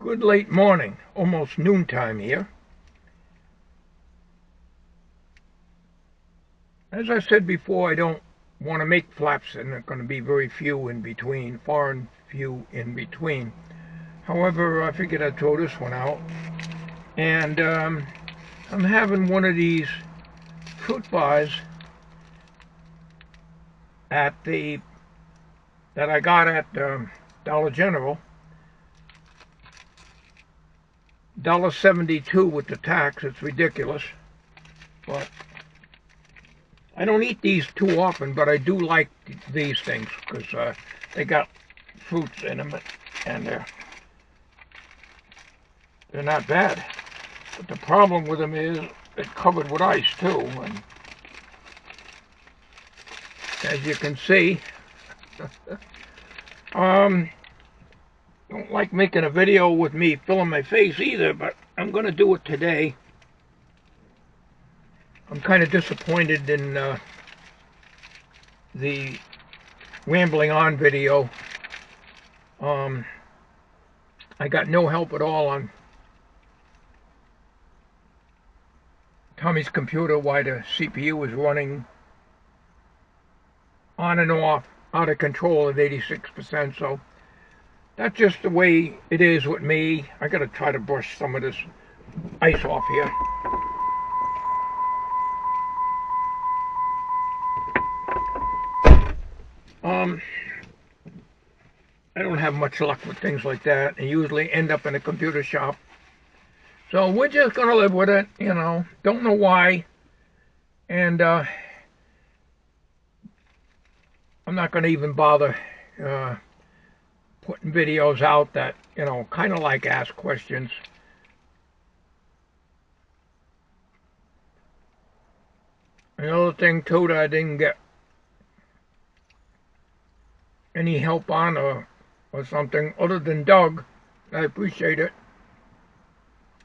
Good late morning, almost noontime here. As I said before, I don't want to make flaps, and there are going to be very few in between, far and few in between. However, I figured I'd throw this one out. And I'm having one of these fruit bars that I got at Dollar General. $1.72 with the tax. It's ridiculous, but I don't eat these too often, but I do like these things because they got fruits in them, and they're not bad. But the problem with them is they're covered with ice too, and as you can see, don't like making a video with me filling my face either, but I'm going to do it today. I'm kind of disappointed in the rambling on video. I got no help at all on Tommy's computer while the CPU was running on and off, out of control at 86%, so that's just the way it is with me. I gotta try to brush some of this ice off here. I don't have much luck with things like that. I usually end up in a computer shop. So we're just gonna live with it, you know. Don't know why. And I'm not gonna even bother putting videos out that, you know, kind of like ask questions. Another thing too that I didn't get any help on or something other than Doug, I appreciate it,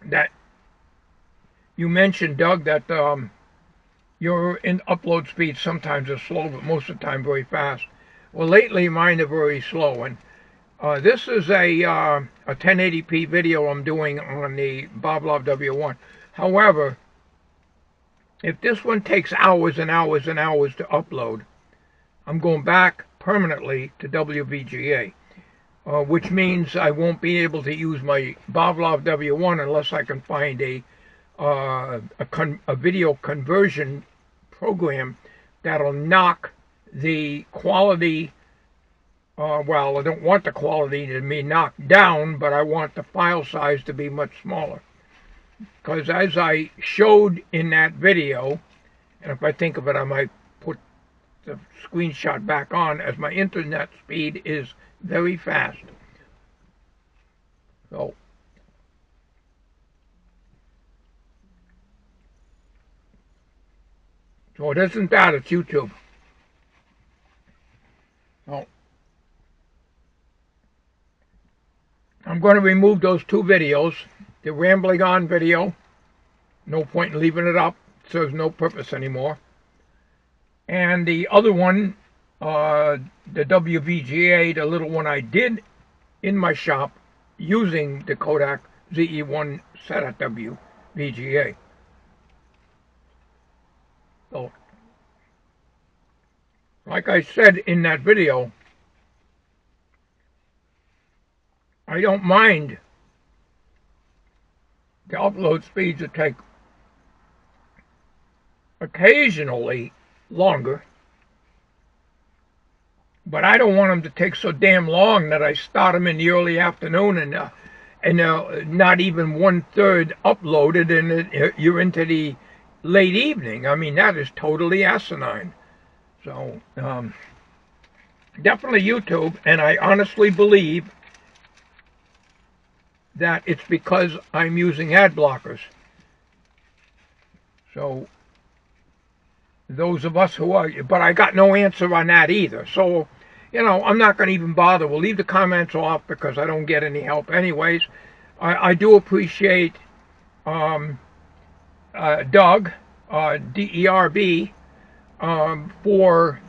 that you mentioned, Doug, that your upload speed sometimes is slow, but most of the time very fast. Well, lately mine are very slow, and this is a 1080p video I'm doing on the Boblov W1. However, if this one takes hours and hours and hours to upload, I'm going back permanently to WVGA, which means I won't be able to use my Boblov W1 unless I can find a video conversion program that'll knock the quality. Well, I don't want the quality to be knocked down, but I want the file size to be much smaller. Because as I showed in that video, and if I think of it, I might put the screenshot back on, as my internet speed is very fast. So it isn't that, it's YouTube. So I'm going to remove those two videos. The rambling on video, no point in leaving it up, it serves no purpose anymore. And the other one, the WVGA, the little one I did in my shop using the Kodak ZE1 set at WVGA. So, like I said in that video, I don't mind the upload speeds that take occasionally longer, but I don't want them to take so damn long that I start them in the early afternoon and not even 1/3 uploaded and you're into the late evening. I mean, that is totally asinine. So definitely YouTube, and I honestly believe that it's because I'm using ad blockers. So those of us who are, but I got no answer on that either. So, you know, I'm not going to even bother. We'll leave the comments off because I don't get any help anyways. I do appreciate Doug, DERB, for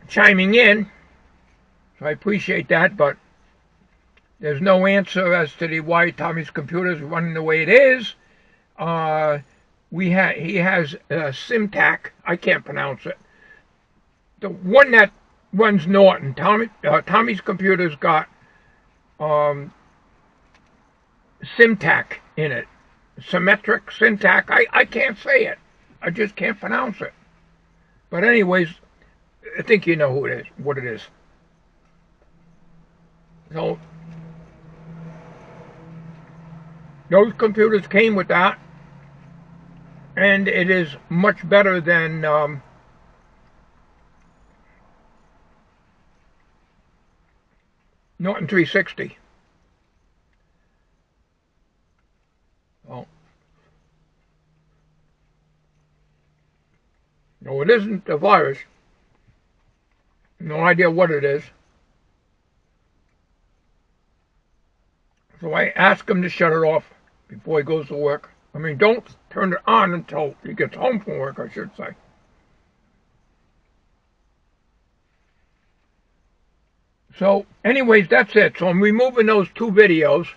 chiming in. So I appreciate that, but There's no answer as to why Tommy's computer is running the way it is. He has Simtac. I can't pronounce it. The one that runs Norton. Tommy's computer's got Simtac in it. Symmetric Simtac. I can't say it. I just can't pronounce it. But anyways, I think you know what it is. So those computers came with that, and it is much better than Norton 360. Oh. No, it isn't a virus. No idea what it is. So I ask him to shut it off before he goes to work. I mean, don't turn it on until he gets home from work, I should say. So, anyways, that's it. So I'm removing those two videos.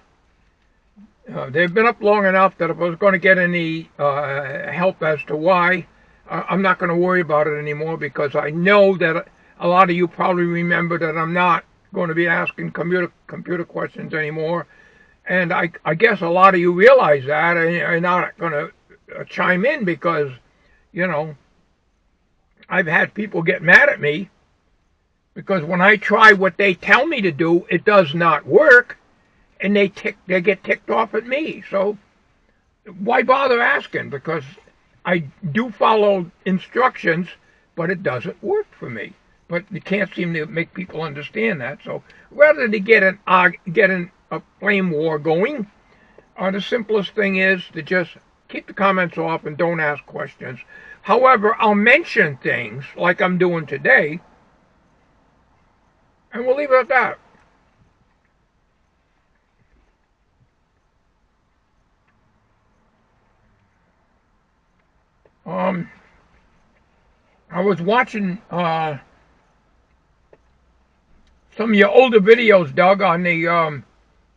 They've been up long enough that if I was going to get any help as to why, I'm not going to worry about it anymore, because I know that a lot of you probably remember that I'm not going to be asking computer questions anymore. And I guess a lot of you realize that and are not going to chime in because, you know, I've had people get mad at me because when I try what they tell me to do, it does not work, and they get ticked off at me. So why bother asking? Because I do follow instructions, but it doesn't work for me. But you can't seem to make people understand that. So rather than get a flame war going, the simplest thing is to just keep the comments off and don't ask questions. However, I'll mention things like I'm doing today, and we'll leave it at that. I was watching some of your older videos, Doug, on the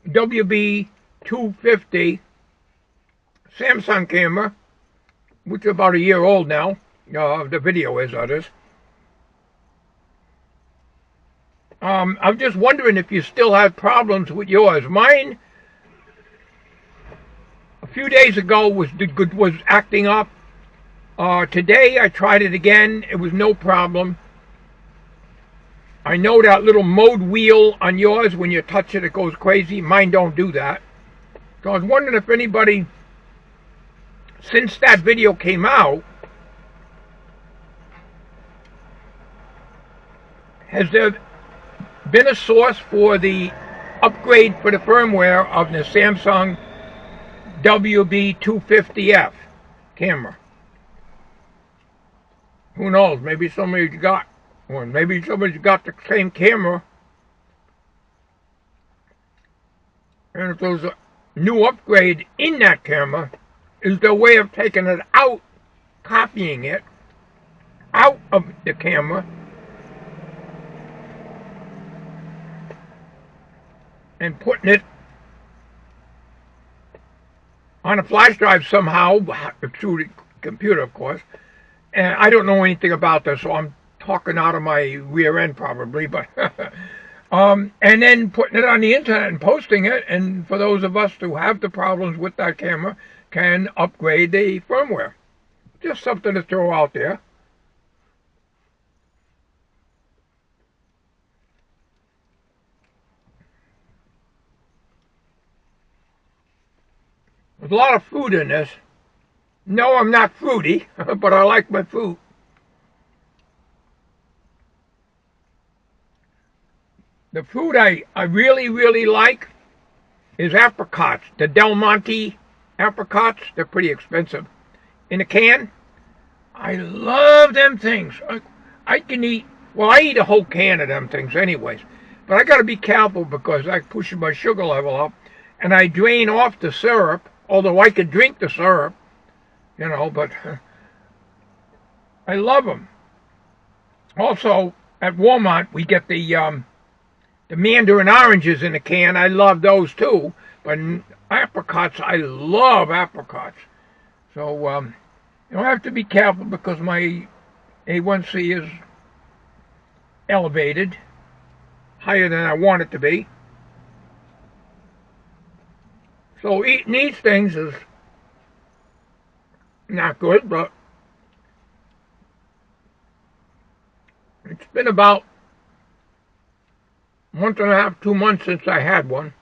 WB250 Samsung camera, which is about a year old now. The video is, that is. I'm just wondering if you still have problems with yours. Mine, a few days ago, was acting up. Today I tried it again. It was no problem. I know that little mode wheel on yours, when you touch it, it goes crazy. Mine don't do that. So I was wondering if anybody, since that video came out, has there been a source for the upgrade for the firmware of the Samsung WB250F camera? Who knows? Maybe somebody's got one. Maybe somebody's got the same camera, and if there's a new upgrade in that camera, is there a way of taking it out, copying it out of the camera, and putting it on a flash drive somehow, through the computer, of course. And I don't know anything about this, so I'm talking out of my rear end probably, but and then putting it on the internet and posting it, and for those of us who have the problems with that camera, can upgrade the firmware. Just something to throw out there. There's a lot of food in this. No, I'm not fruity, but I like my food. The food I really, really like is apricots. The Del Monte apricots, they're pretty expensive. In a can, I love them things. I can eat, well, I eat a whole can of them things anyways. But I got to be careful because I push my sugar level up, and I drain off the syrup, although I could drink the syrup, you know, but I love them. Also, at Walmart, we get the the mandarin oranges in a can. I love those too. But apricots, I love apricots. So I have to be careful because my A1C is elevated, higher than I want it to be. So eating these things is not good, but it's been about a month and a half, 2 months since I had one.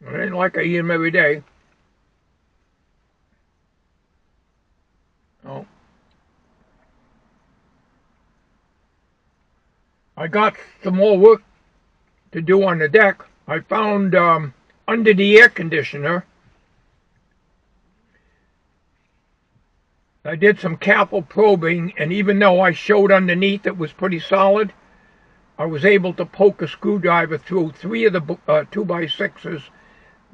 It ain't like I eat them every day. Oh. I got some more work to do on the deck. I found under the air conditioner, I did some careful probing, and even though I showed underneath it was pretty solid, I was able to poke a screwdriver through 3 of the 2x6s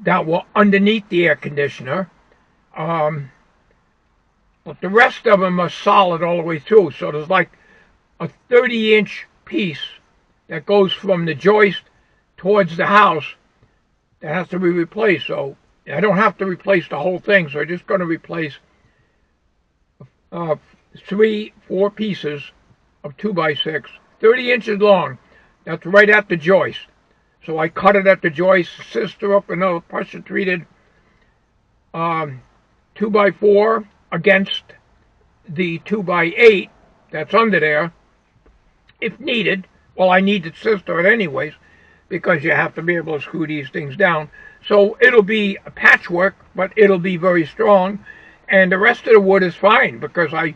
that were underneath the air conditioner. But the rest of them are solid all the way through. So there's like a 30-inch piece that goes from the joist towards the house that has to be replaced. So I don't have to replace the whole thing. So I'm just going to replace 4 pieces of 2x6, 30 inches long. That's right at the joist. So I cut it at the joist, scissor up another pressure treated 2x4 against the 2x8 that's under there, if needed. Well, I need to scissor it anyways, because you have to be able to screw these things down. So it'll be a patchwork, but it'll be very strong. And the rest of the wood is fine, because I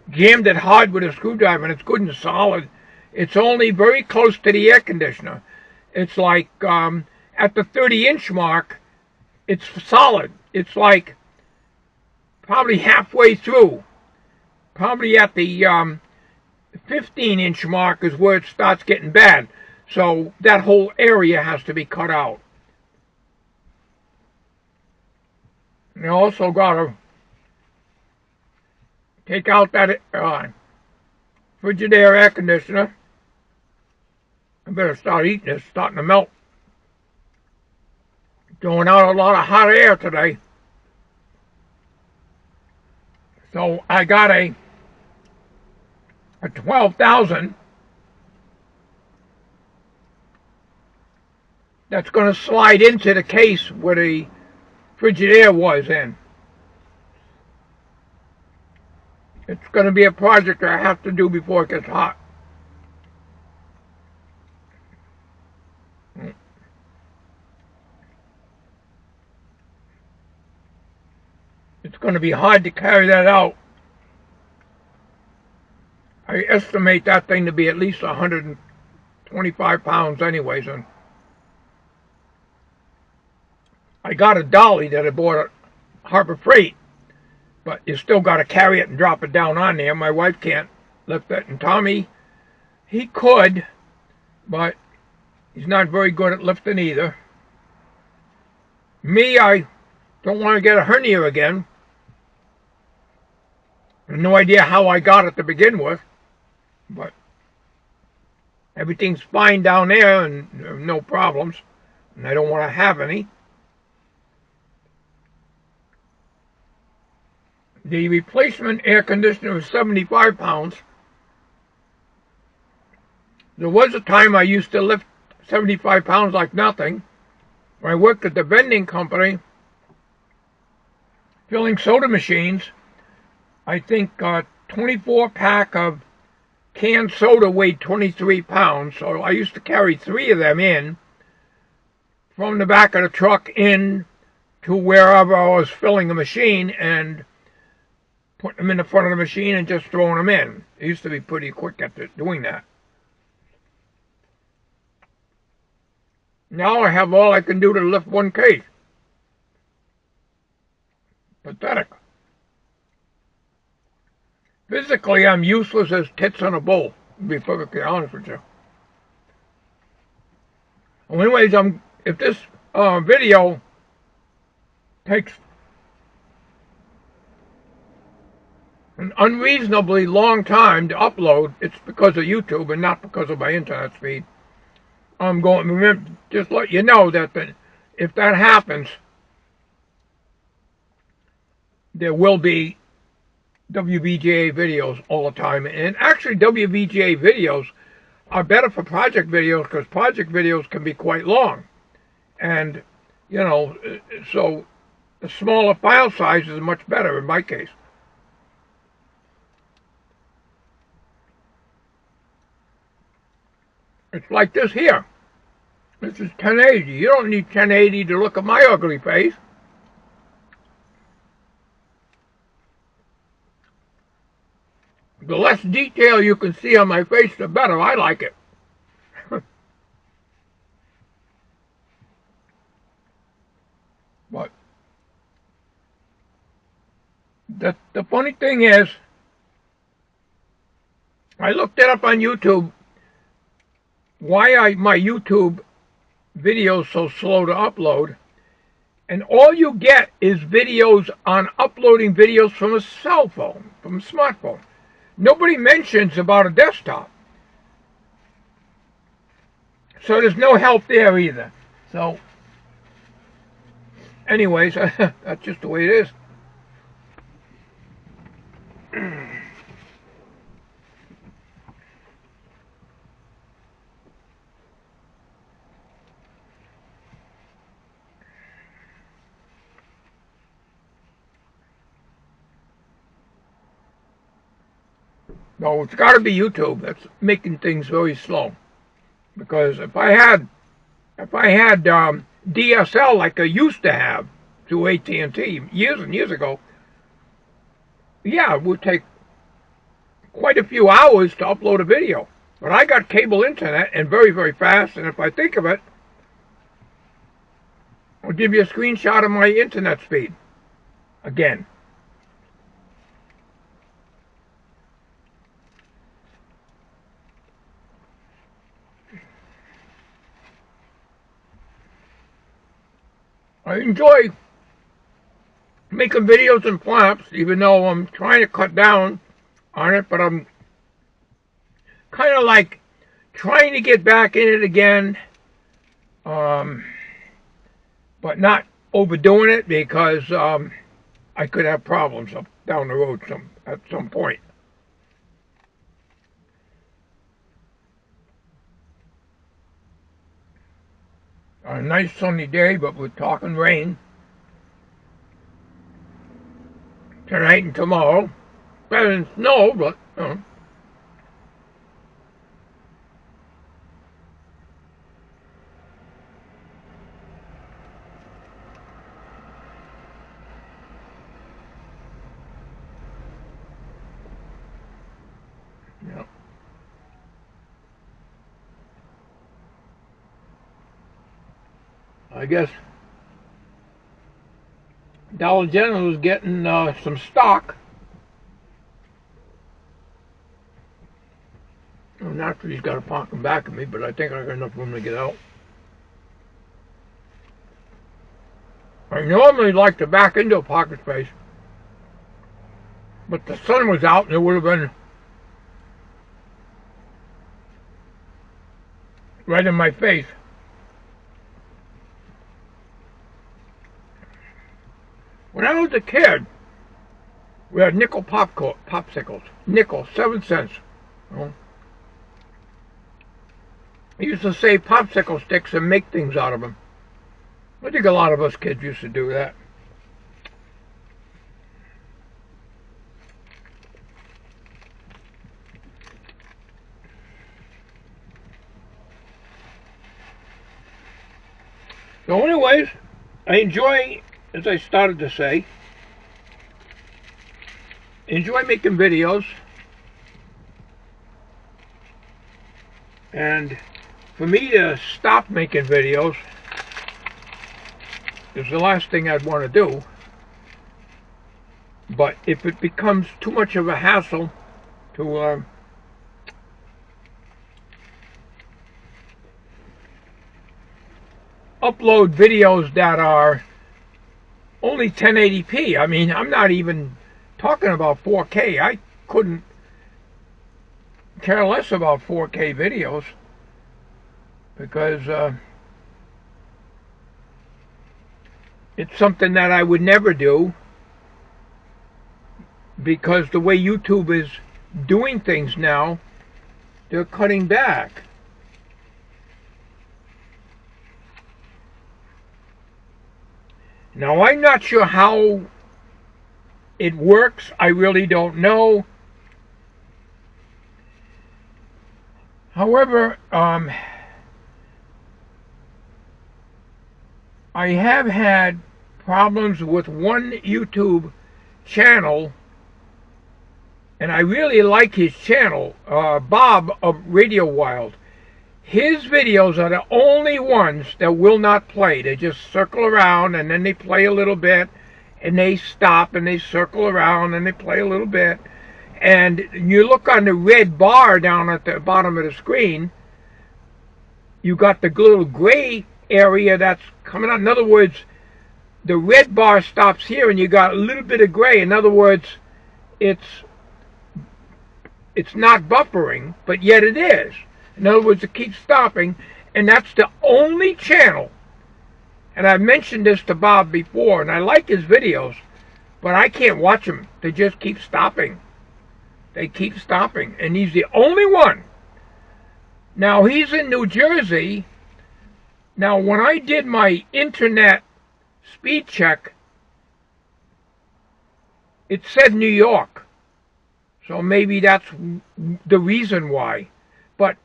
jammed it hard with a screwdriver, and it's good and solid. It's only very close to the air conditioner. It's like at the 30-inch mark, it's solid. It's like probably halfway through. Probably at the 15-inch mark is where it starts getting bad. So that whole area has to be cut out. And I also got to take out that Frigidaire air conditioner. I better start eating this. It's starting to melt. Throwing out a lot of hot air today. So I got a 12,000 that's going to slide into the case where the Frigidaire was in. It's going to be a project I have to do before it gets hot. It's going to be hard to carry that out. I estimate that thing to be at least 125 pounds anyways. And I got a dolly that I bought at Harbor Freight, but you still got to carry it and drop it down on there. My wife can't lift it, and Tommy, he could, but he's not very good at lifting either. Me, I don't want to get a hernia again. I have no idea how I got it to begin with, but everything's fine down there and no problems, and I don't want to have any. The replacement air conditioner was 75 pounds. There was a time I used to lift 75 pounds like nothing. When I worked at the vending company, filling soda machines, I think 24-pack of canned soda weighed 23 pounds. So I used to carry 3 of them in from the back of the truck in to wherever I was filling the machine and putting them in the front of the machine and just throwing them in. I used to be pretty quick at doing that. Now I have all I can do to lift one case. Pathetic. Physically, I'm useless as tits on a bowl, to be perfectly honest with you. Well, anyways, if this video takes an unreasonably long time to upload, it's because of YouTube and not because of my internet speed. I'm going to just let you know that if that happens, there will be WVGA videos all the time. And actually, WVGA videos are better for project videos because project videos can be quite long. And, you know, so the smaller file size is much better in my case. It's like this here. This is 1080. You don't need 1080 to look at my ugly face. The less detail you can see on my face, the better. I like it. But the funny thing is, I looked it up on YouTube, why my YouTube videos so slow to upload, and all you get is videos on uploading videos from a cell phone, from a smartphone. Nobody mentions about a desktop. So there's no help there either. So, anyways, that's just the way it is. No, it's got to be YouTube. That's making things very slow. Because if I had DSL like I used to have through AT&T years and years ago, yeah, it would take quite a few hours to upload a video. But I got cable internet and very, very fast. And if I think of it, I'll give you a screenshot of my internet speed again. I enjoy making videos and flaps, even though I'm trying to cut down on it, but I'm kind of like trying to get back in it again, but not overdoing it because I could have problems up down the road at some point. A nice sunny day, but we're talking rain tonight and tomorrow. Better than snow, but yeah. I guess Dollar General is getting some stock. Well, naturally, he's got to park them back at me, but I think I got enough room to get out. I normally like to back into a parking space, but the sun was out and it would have been right in my face. When I was a kid, we had nickel popsicles. Nickel, 7 cents. You know? I used to save popsicle sticks and make things out of them. I think a lot of us kids used to do that. So anyways, I enjoy, as I started to say, enjoy making videos. And for me to stop making videos is the last thing I'd want to do. But if it becomes too much of a hassle to upload videos that are only 1080p, I mean, I'm not even talking about 4K. I couldn't care less about 4K videos. because it's something that I would never do, because the way YouTube is doing things now, they're cutting back. Now, I'm not sure how it works. I really don't know. However, I have had problems with one YouTube channel, and I really like his channel, Bob of Radio Wild. His videos are the only ones that will not play. They just circle around, and then they play a little bit, and they stop, and they circle around, and they play a little bit. And you look on the red bar down at the bottom of the screen, you got the little gray area that's coming out. In other words, the red bar stops here, and you got a little bit of gray. In other words, it's not buffering, but yet it is. In other words, it keeps stopping, and that's the only channel. And I've mentioned this to Bob before, and I like his videos, but I can't watch them. They just keep stopping. They keep stopping, and he's the only one. Now, he's in New Jersey. Now, when I did my internet speed check, it said New York. So maybe that's the reason why. But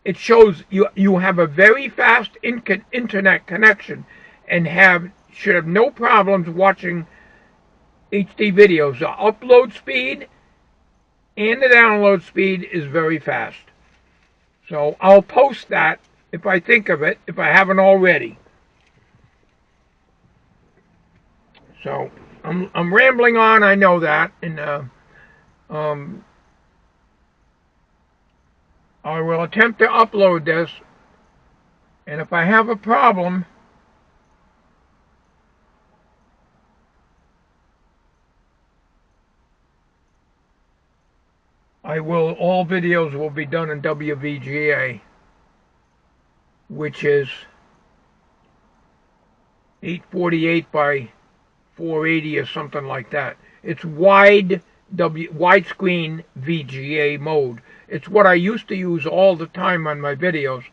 it shows you have a very fast internet connection and should have no problems watching HD videos. The upload speed and the download speed is very fast. So I'll post that if I think of it, if I haven't already. So I'm rambling on, I know that, and I will attempt to upload this, and if I have a problem, all videos will be done in WVGA, which is 848 by 480 or something like that. It's widescreen VGA mode. It's what I used to use all the time on my videos.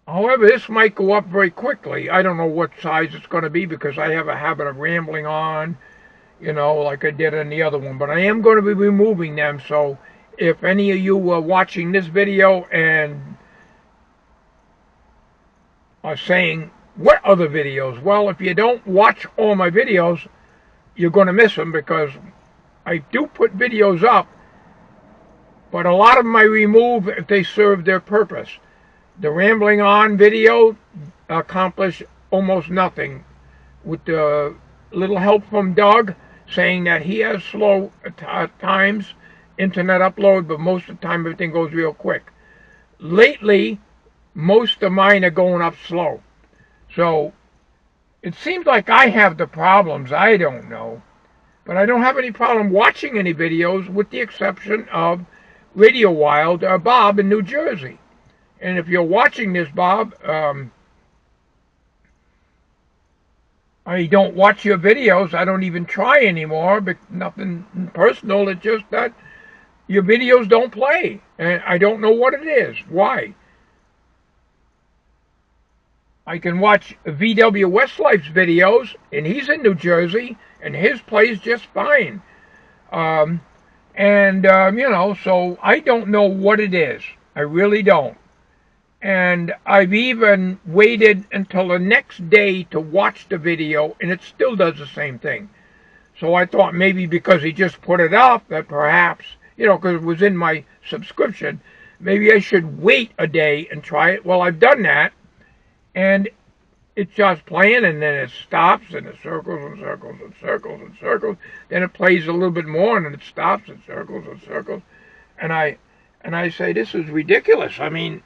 However, this might go up very quickly. I don't know what size it's going to be because I have a habit of rambling on, like I did in the other one. But I am going to be removing them, so if any of you are watching this video and are saying, what other videos? Well, if you don't watch all my videos, you're going to miss them, because I do put videos up, but a lot of them I remove if they serve their purpose. The rambling on video accomplished almost nothing, with the little help from Doug saying that he has slow times internet upload, but most of the time everything goes real quick. Lately, most of mine are going up slow. So it seems like I have the problems. I don't know. But I don't have any problem watching any videos, with the exception of Radio Wild, Bob in New Jersey. And if you're watching this, Bob, I don't watch your videos. I don't even try anymore, but nothing personal. It's just that your videos don't play. And I don't know what it is. Why? I can watch VW Westlife's videos, and he's in New Jersey, and his plays just fine. So I don't know what it is. I really don't. And I've even waited until the next day to watch the video, and it still does the same thing. So I thought maybe because he just put it up, that perhaps, because it was in my subscription, maybe I should wait a day and try it. Well, I've done that, and it's just playing, and then it stops, and it circles and circles and circles and circles. Then it plays a little bit more, and then it stops and circles and circles. And I say, this is ridiculous. I mean,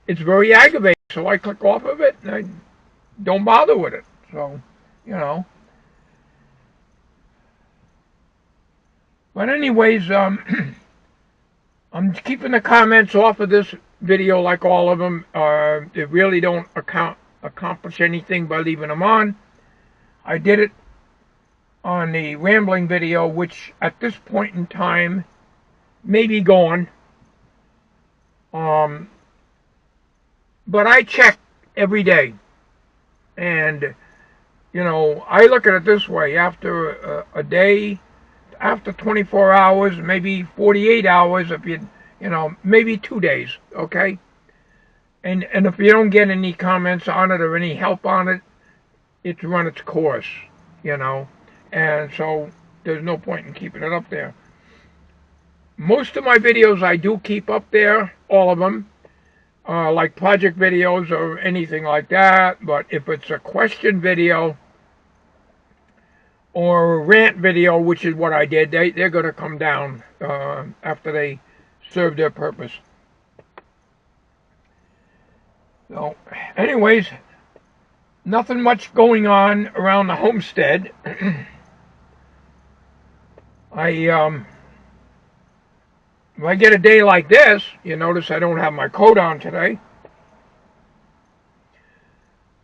it's very aggravating. So I click off of it, and I don't bother with it. So, But anyways, I'm keeping the comments off of this video like all of them. They really don't accomplish anything by leaving them on. I did it on the rambling video, which at this point in time may be gone. But I check every day. And, you know, I look at it this way. After a day, after 24 hours, maybe 48 hours, if you know, maybe 2 days, okay? And if you don't get any comments on it or any help on it, it's run its course, you know? And so there's no point in keeping it up there. Most of my videos I do keep up there, all of them, like project videos or anything like that. But if it's a question video or a rant video, which is what I did, they're going to come down after they serve their purpose. So, anyways, nothing much going on around the homestead. If I get a day like this, you notice I don't have my coat on today,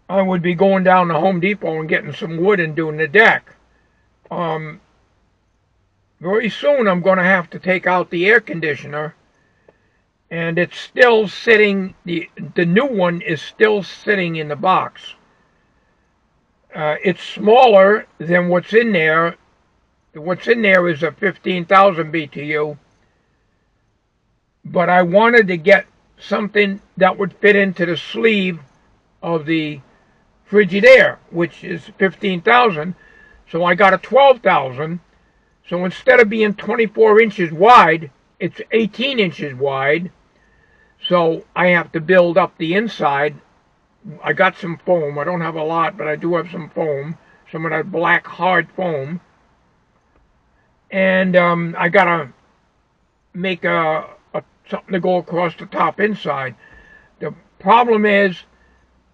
I would be going down to Home Depot and getting some wood and doing the deck. Very soon I'm going to have to take out the air conditioner, and it's still sitting, the new one is still sitting in the box. It's smaller than what's in there. What's in there is a 15,000 BTU. But I wanted to get something that would fit into the sleeve of the Frigidaire, which is 15,000. So I got a 12,000. So instead of being 24 inches wide, it's 18 inches wide. So I have to build up the inside. I got some foam. I don't have a lot, but I do have some foam. Some of that black hard foam. And I got to make something to go across the top inside. The problem is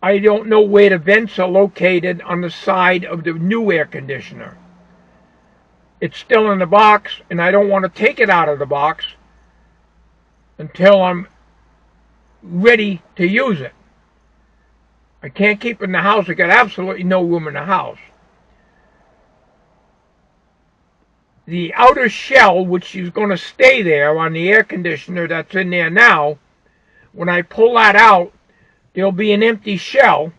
I don't know where the vents are located on the side of the new air conditioner. It's still in the box, and I don't want to take it out of the box until I'm ready to use it. I can't keep it in the house. I got absolutely no room in the house. The outer shell, which is going to stay there on the air conditioner that's in there now, when I pull that out, there'll be an empty shell,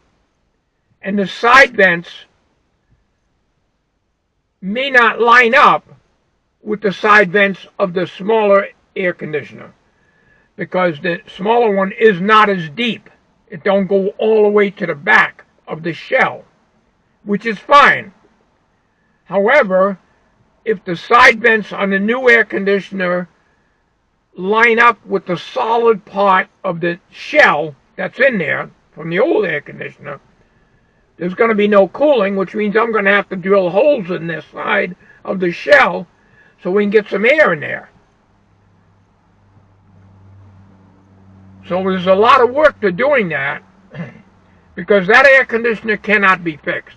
and the side vents may not line up with the side vents of the smaller air conditioner, because the smaller one is not as deep. It don't go all the way to the back of the shell, which is fine. However, if the side vents on the new air conditioner line up with the solid part of the shell that's in there from the old air conditioner, there's going to be no cooling, which means I'm going to have to drill holes in this side of the shell so we can get some air in there. So there's a lot of work to doing that, because that air conditioner cannot be fixed.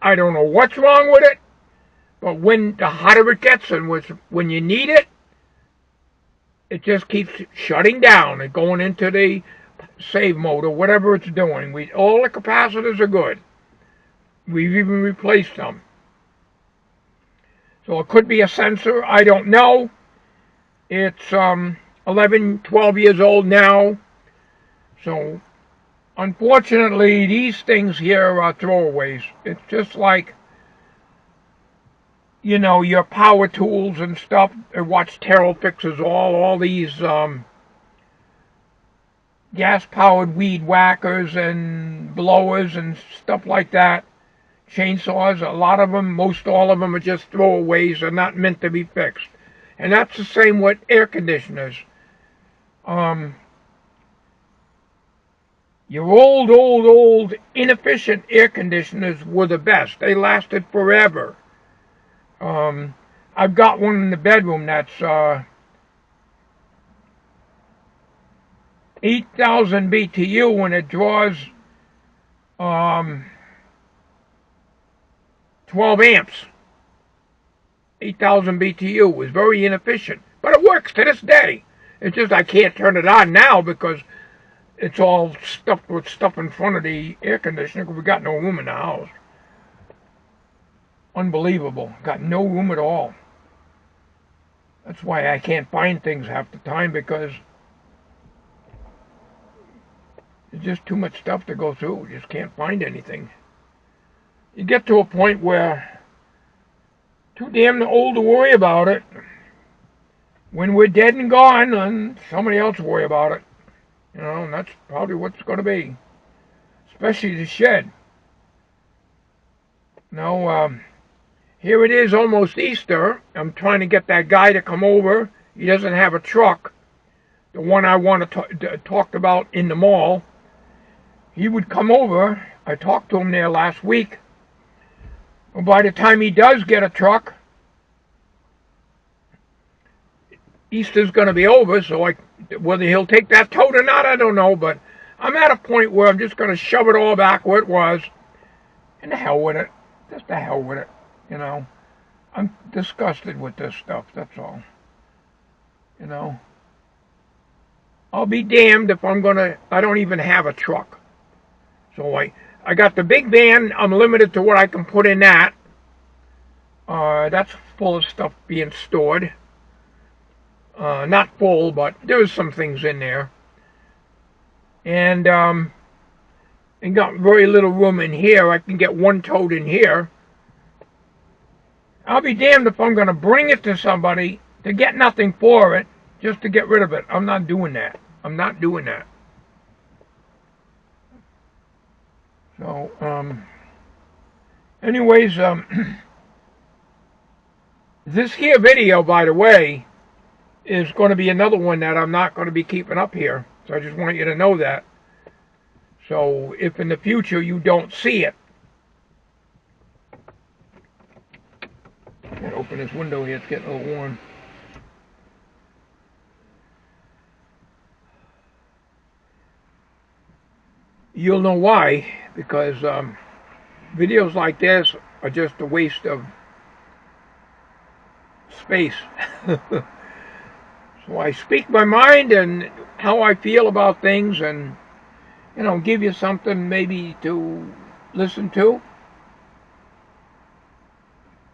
I don't know what's wrong with it, but when the hotter it gets and when you need it, it just keeps shutting down and going into the save mode or whatever it's doing. All the capacitors are good. We've even replaced them. So it could be a sensor. I don't know. It's 11, 12 years old now. So unfortunately, these things here are throwaways. It's just like, you know, your power tools and stuff. I watch Terrell fixes all these gas-powered weed whackers and blowers and stuff like that. Chainsaws, a lot of them, most all of them are just throwaways. They're not meant to be fixed. And that's the same with air conditioners. Your old, inefficient air conditioners were the best. They lasted forever. I've got one in the bedroom that's 8,000 BTU, and it draws 12 amps. 8,000 BTU was very inefficient, but it works to this day. It's just I can't turn it on now because it's all stuffed with stuff in front of the air conditioner because we got no room in the house. Unbelievable. Got no room at all. That's why I can't find things half the time, because there's just too much stuff to go through. You just can't find anything. You get to a point where too damn old to worry about it. When we're dead and gone, then somebody else will worry about it. You know, and that's probably what it's going to be. Especially the shed. Now, here it is, almost Easter. I'm trying to get that guy to come over. He doesn't have a truck. The one I want to talk about in the mall. He would come over. I talked to him there last week. And by the time he does get a truck, Easter's going to be over. So whether he'll take that tote or not, I don't know. But I'm at a point where I'm just going to shove it all back where it was. And the hell with it. Just the hell with it. You know. I'm disgusted with this stuff. That's all. You know. I'll be damned if I don't even have a truck. So I got the big van. I'm limited to what I can put in that. That's full of stuff being stored. Not full, but there's some things in there. And got very little room in here. I can get one tote in here. I'll be damned if I'm going to bring it to somebody to get nothing for it, just to get rid of it. I'm not doing that. I'm not doing that. So, anyways, this here video, by the way, is going to be another one that I'm not going to be keeping up here. So I just want you to know that. So if in the future you don't see it, can't open this window here, it's getting a little warm. You'll know why, because videos like this are just a waste of space. So I speak my mind and how I feel about things, and you know, give you something maybe to listen to.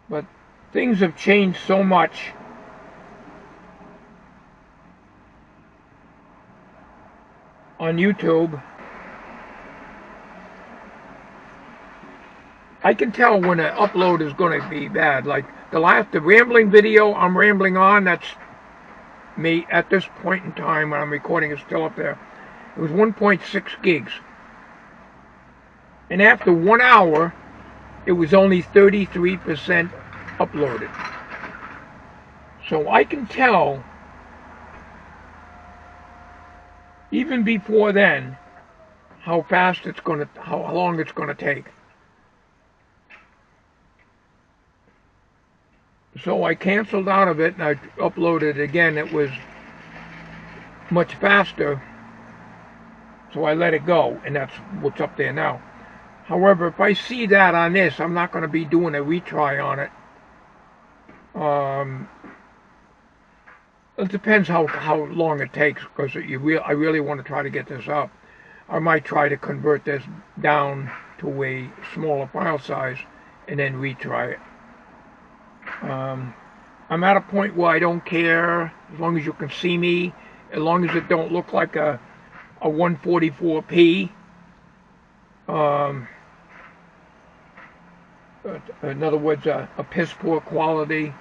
But things have changed so much. On YouTube, I can tell when an upload is going to be bad. Like the rambling video I'm rambling on, that's me at this point in time when I'm recording, is still up there. It was 1.6 gigs. And after 1 hour, it was only 33% uploaded. So I can tell, even before then, how fast it's going to, how long it's going to take. So I canceled out of it and I uploaded again. It was much faster, so I let it go, and that's what's up there now. However, if I see that on this, I'm not going to be doing a retry on it. It depends how long it takes, because I really want to try to get this up. I might try to convert this down to a smaller file size and then retry it. I'm at a point where I don't care, as long as you can see me, as long as it don't look like a 144p. In other words, a piss poor quality.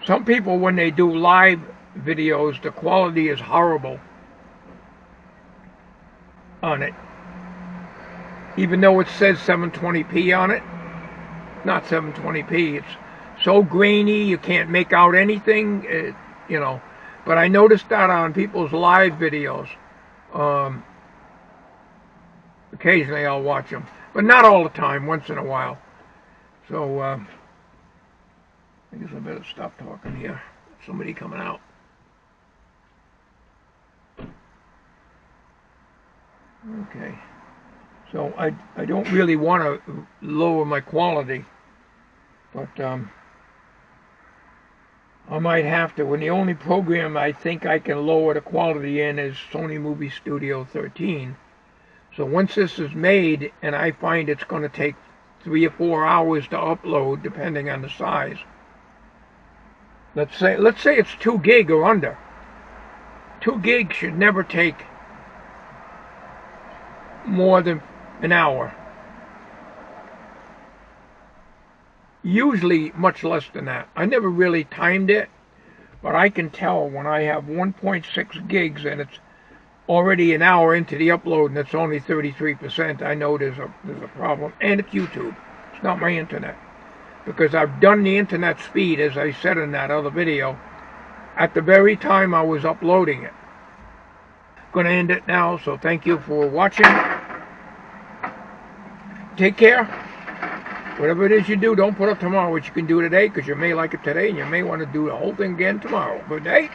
Some people, when they do live videos, the quality is horrible on it. Even though it says 720p on it, not 720p. It's so grainy, you can't make out anything, you know. But I noticed that on people's live videos. Occasionally I'll watch them, but not all the time, once in a while. So, I guess I better stop talking here. Somebody coming out. Okay. So I don't really want to lower my quality, but I might have to. And the only program I think I can lower the quality in is Sony Movie Studio 13. So once this is made, and I find it's going to take 3 or 4 hours to upload, depending on the size. Let's say it's 2 gig or under. 2 gig should never take more than an hour. Usually much less than that. I never really timed it, but I can tell when I have 1.6 gigs and it's already an hour into the upload and it's only 33%, I know there's a problem. And it's YouTube. It's not my internet. Because I've done the internet speed, as I said in that other video, at the very time I was uploading it. Going to end it now, so thank you for watching. Take care. Whatever it is you do, don't put up tomorrow what you can do today, because you may like it today and you may want to do the whole thing again tomorrow. Good day.